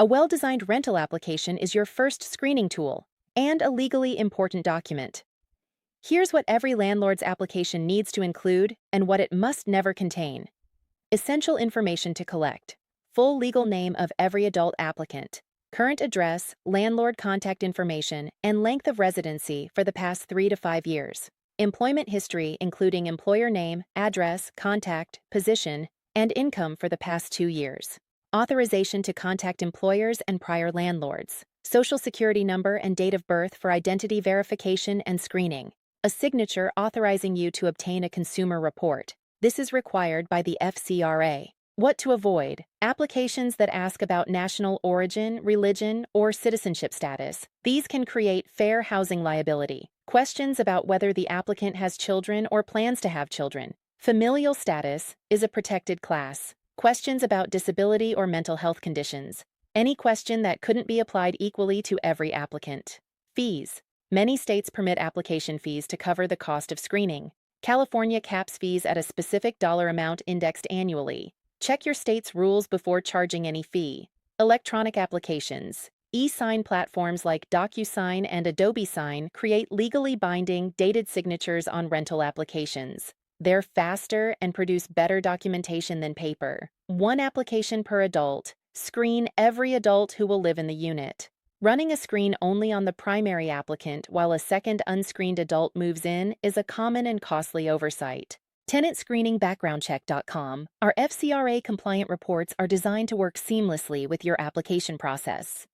A well-designed rental application is your first screening tool and a legally important document. Here's what every landlord's application needs to include and what it must never contain. Essential information to collect. Full legal name of every adult applicant, current address, landlord contact information, and length of residency for the past 3 to 5 years. Employment history including employer name, address, contact, position, and income for the past 2 years. Authorization to contact employers and prior landlords. Social security number and date of birth for identity verification and screening. A signature authorizing you to obtain a consumer report. This is required by the FCRA. What to avoid? Applications that ask about national origin, religion, or citizenship status. These can create fair housing liability. Questions about whether the applicant has children or plans to have children. Familial status is a protected class. Questions about disability or mental health conditions. Any question that couldn't be applied equally to every applicant. Fees. Many states permit application fees to cover the cost of screening. California caps fees at a specific dollar amount indexed annually. Check your state's rules before charging any fee. Electronic applications. E-sign platforms like DocuSign and Adobe Sign create legally binding, dated signatures on rental applications. They're faster and produce better documentation than paper. One application per adult. Screen every adult who will live in the unit. Running a screen only on the primary applicant while a second unscreened adult moves in is a common and costly oversight. TenantScreeningBackgroundCheck.com. Our FCRA-compliant reports are designed to work seamlessly with your application process.